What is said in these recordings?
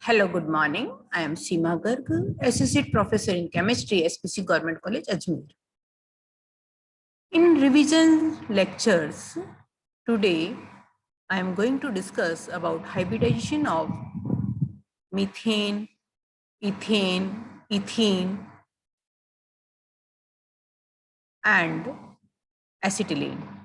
Hello, good morning. I am Seema Garg, Associate Professor in Chemistry, SPC Government College, Ajmer. In revision lectures, today I am going to discuss about hybridization of methane, ethane, ethene, and acetylene.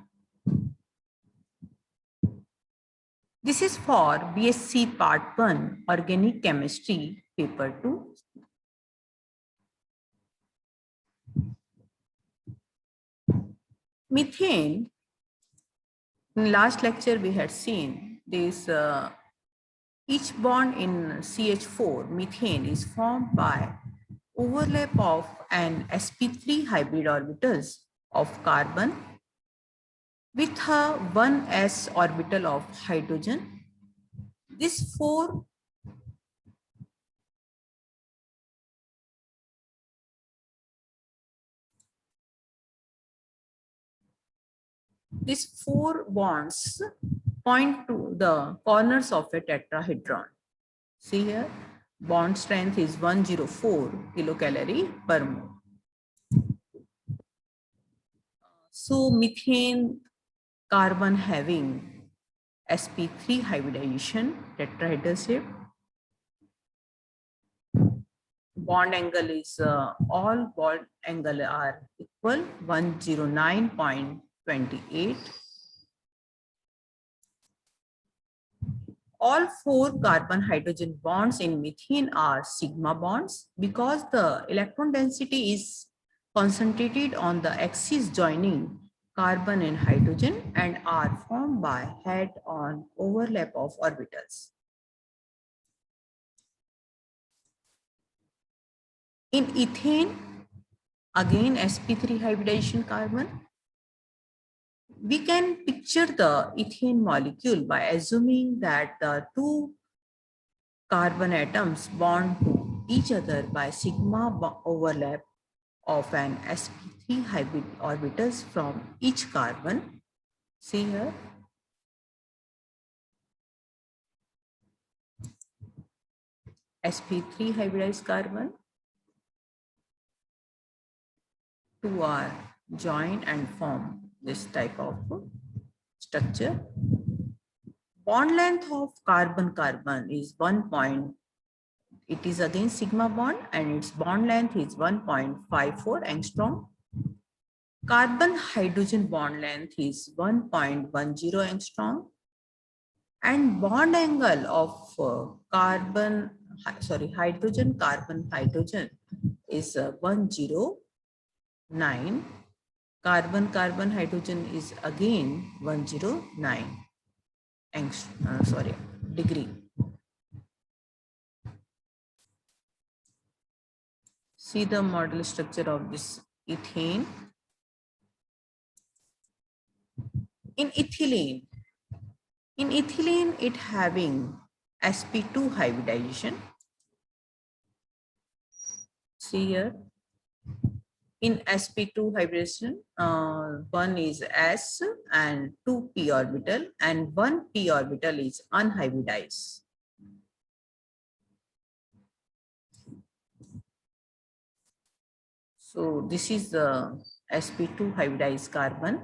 This is for BSc Part 1, Organic Chemistry, Paper 2. Methane, in last lecture we had seen this each bond in CH4 methane is formed by overlap of an sp3 hybrid orbitals of carbon with a 1s orbital of hydrogen. These four bonds point to the corners of a tetrahedron. See here, bond strength is 104 kilocalorie per mole. So methane carbon having sp3 hybridization tetrahedral shape. Bond angle is all bond angle are equal 109.28. All four carbon hydrogen bonds in methane are sigma bonds because the electron density is concentrated on the axis joining carbon and hydrogen and are formed by head-on overlap of orbitals. In ethane, again sp3 hybridization carbon, we can picture the ethane molecule by assuming that the two carbon atoms bond to each other by sigma overlap of an sp3 hybrid orbitals from each carbon. See here. sp3 hybridized carbon. Two are joined and form this type of structure. Bond length of carbon-carbon is 1 point. It is again sigma bond and its bond length is 1.54 angstrom. Carbon-hydrogen bond length is 1.10 angstrom. And bond angle of hydrogen-carbon-hydrogen is 109. Carbon-carbon-hydrogen is again 109 degree. See the model structure of this ethane. In ethylene, it having sp2 hybridization. See here. In sp2 hybridization, one is s and 2 p orbital and 1 p orbital is unhybridized. So this is the sp2 hybridized carbon.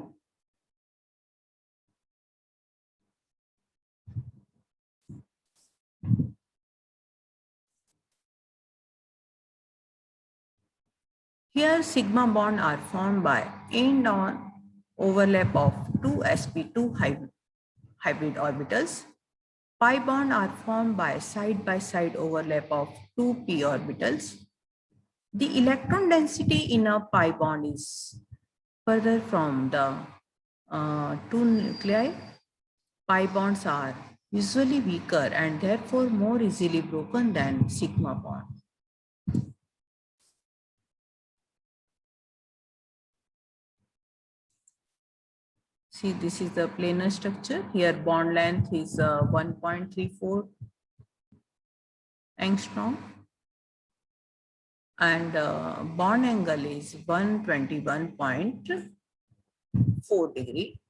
Here sigma bond are formed by end-on overlap of two sp2 hybrid orbitals. Pi bond are formed by side-by-side overlap of two p orbitals. The electron density in a pi bond is further from the two nuclei. Pi bonds are usually weaker and therefore more easily broken than sigma bond. See, this is the planar structure. Here bond length is 1.34 angstrom and bond angle is 121.4 degree.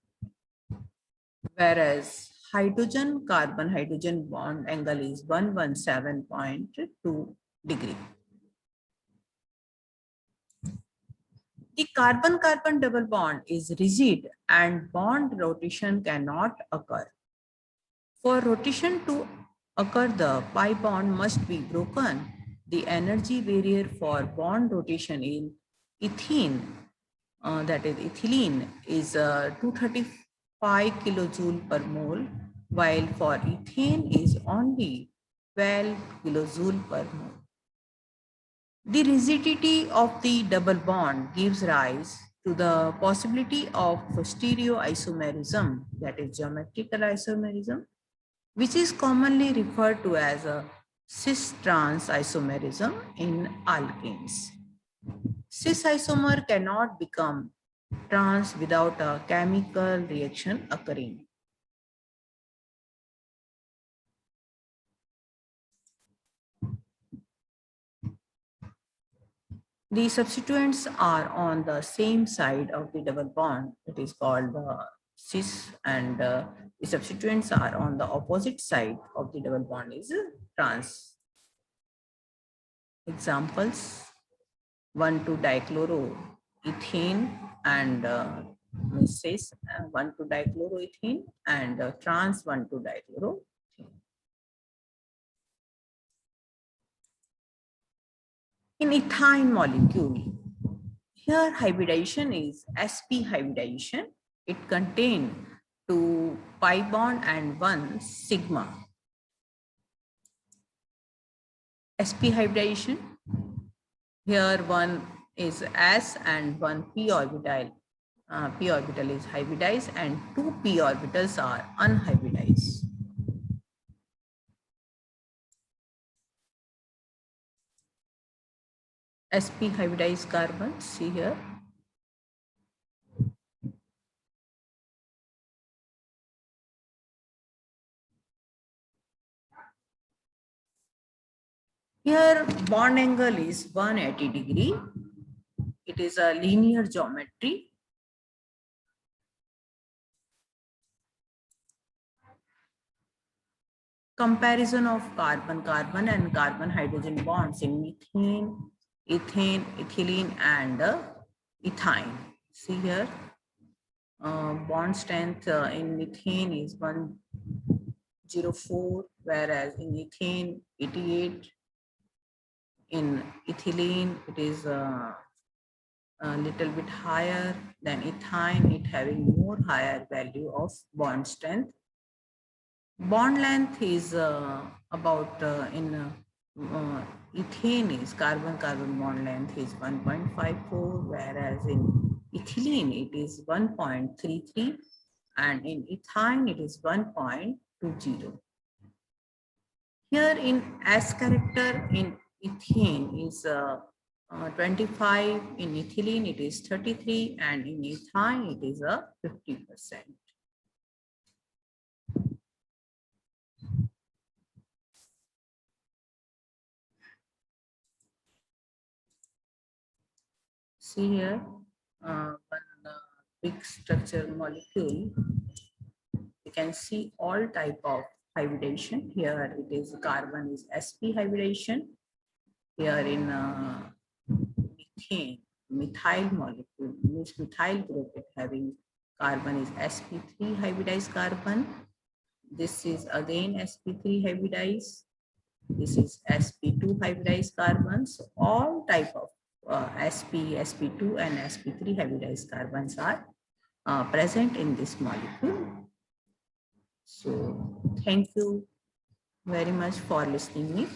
Whereas hydrogen carbon hydrogen bond angle is 117.2 degree. The carbon-carbon double bond is rigid and bond rotation cannot occur. For rotation to occur, the pi bond must be broken. The energy barrier for bond rotation in ethene, that is ethylene, is 235 kilojoule per mole, while for ethane is only 12 kilojoule per mole. The rigidity of the double bond gives rise to the possibility of stereoisomerism, that is geometrical isomerism, which is commonly referred to as a cis-trans isomerism in alkenes. Cis isomer cannot become trans without a chemical reaction occurring. The substituents are on the same side of the double bond. It is called cis, and the substituents are on the opposite side of the double bond is trans. Examples: 1,2-dichloroethane and cis 1,2-dichloroethane and trans 1,2-dichloroethane. In ethyne molecule, here hybridization is sp hybridization. It contains 2 pi bond and 1 sigma. Sp hybridization, here one is s and one p orbital. P orbital is hybridized and 2 p orbitals are unhybridized. Sp hybridized carbon, see here. Here bond angle is 180 degree. It is a linear geometry. Comparison of carbon-carbon and carbon-hydrogen bonds in methane, ethane, ethylene, and ethyne. See here, bond strength in methane is 104, whereas in ethane 88. In ethylene, it is a little bit higher than ethyne, it having more higher value of bond strength. Bond length is about in ethane is carbon-carbon bond length is 1.54, whereas in ethylene it is 1.33, and in ethyne it is 1.20. Here in S character in ethane is 25, in ethylene it is 33, and in ethyne it is 50%. See here, one big structure molecule. You can see all type of hybridization. Here it is carbon is sp hybridization. Here in methane, methyl molecule, means methyl group, it having carbon is sp3 hybridized carbon. This is again sp3 hybridized. This is sp2 hybridized carbons. So all type of sp, sp2 and sp3 hybridized carbons are present in this molecule. So thank you very much for listening me.